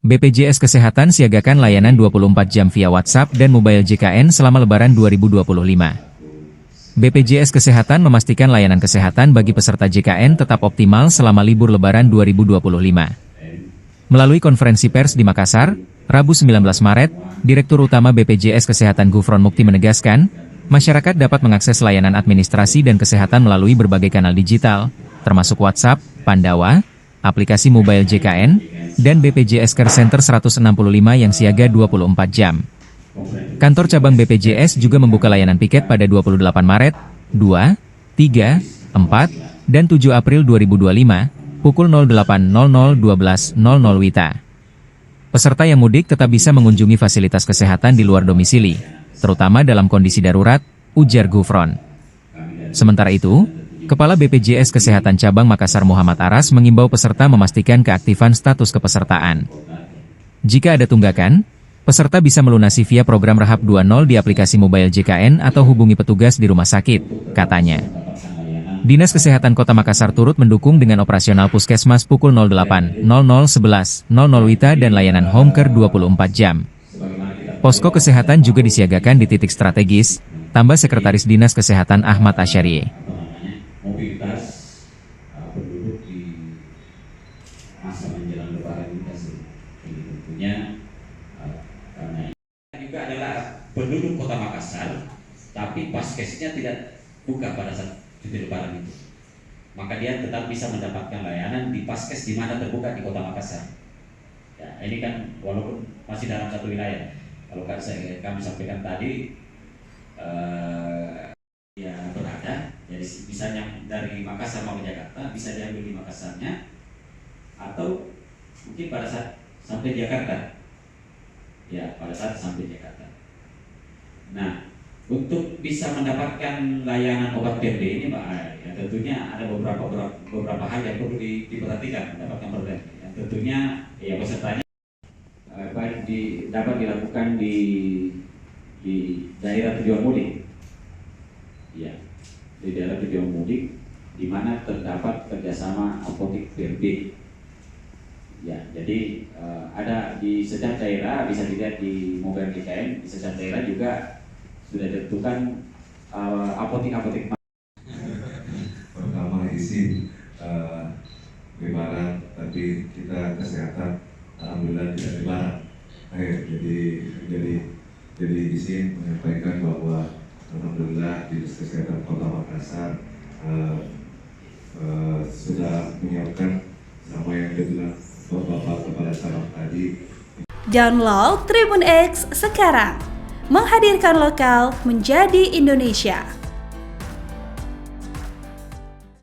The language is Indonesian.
BPJS Kesehatan siagakan layanan 24 jam via WhatsApp dan mobile JKN selama Lebaran 2025. BPJS Kesehatan memastikan layanan kesehatan bagi peserta JKN tetap optimal selama libur Lebaran 2025. Melalui konferensi pers di Makassar, Rabu 19 Maret, Direktur Utama BPJS Kesehatan Gufron Mukti menegaskan, masyarakat dapat mengakses layanan administrasi dan kesehatan melalui berbagai kanal digital, termasuk WhatsApp, Pandawa, aplikasi mobile JKN, dan BPJS Care Center 165 yang siaga 24 jam. Kantor cabang BPJS juga membuka layanan piket pada 28 Maret, 2, 3, 4, dan 7 April 2025, pukul 08.00-12.00 WITA. Peserta yang mudik tetap bisa mengunjungi fasilitas kesehatan di luar domisili, terutama dalam kondisi darurat, ujar Gufron. Sementara itu, Kepala BPJS Kesehatan Cabang Makassar Muhammad Aras mengimbau peserta memastikan keaktifan status kepesertaan. Jika ada tunggakan, peserta bisa melunasi via program Rahap 20 di aplikasi mobile JKN atau hubungi petugas di rumah sakit, katanya. Dinas Kesehatan Kota Makassar turut mendukung dengan operasional puskesmas pukul 08.00-11.00 WITA dan layanan home care 24 jam. Posko kesehatan juga disiagakan di titik strategis, tambah Sekretaris Dinas Kesehatan Ahmad Asyariye. Mobilitas penduduk di masa menjelang Lebaran ini tentunya karena ini juga adalah penduduk Kota Makassar, tapi paskesnya tidak buka pada saat cuti Lebaran itu, maka dia tetap bisa mendapatkan layanan di paskes di mana terbuka di Kota Makassar. Ya, ini kan walaupun masih dalam satu wilayah, kalau kami sampaikan tadi. Ya berada, jadi misalnya dari Makassar mau ke Jakarta bisa diambil di Makassarnya, atau mungkin pada saat sampai Jakarta, ya pada saat sampai Jakarta. Nah, untuk bisa mendapatkan layanan obat TB ini, Pak, ya tentunya ada beberapa hal yang perlu diperhatikan mendapatkan program. Yang tentunya ya pesertanya dapat dilakukan di daerah tujuan mudik. Ya, di daerah tujuan mudik, di mana terdapat kerjasama apotek BRB. Ya, jadi ada di setiap daerah, bisa dilihat di mobile JKN, di setiap daerah juga sudah ditentukan apotek-apotek. Pertama izin Lebaran, tapi kita kesehatan alhamdulillah tidak Lebaran. Jadi izin menyampaikan bahwa alhamdulillah Dinas Kesehatan Kota Makassar sudah menyiapkan sama yang dibilang Bapak Kepala Cabang tadi. Download Tribun X sekarang, menghadirkan lokal menjadi Indonesia.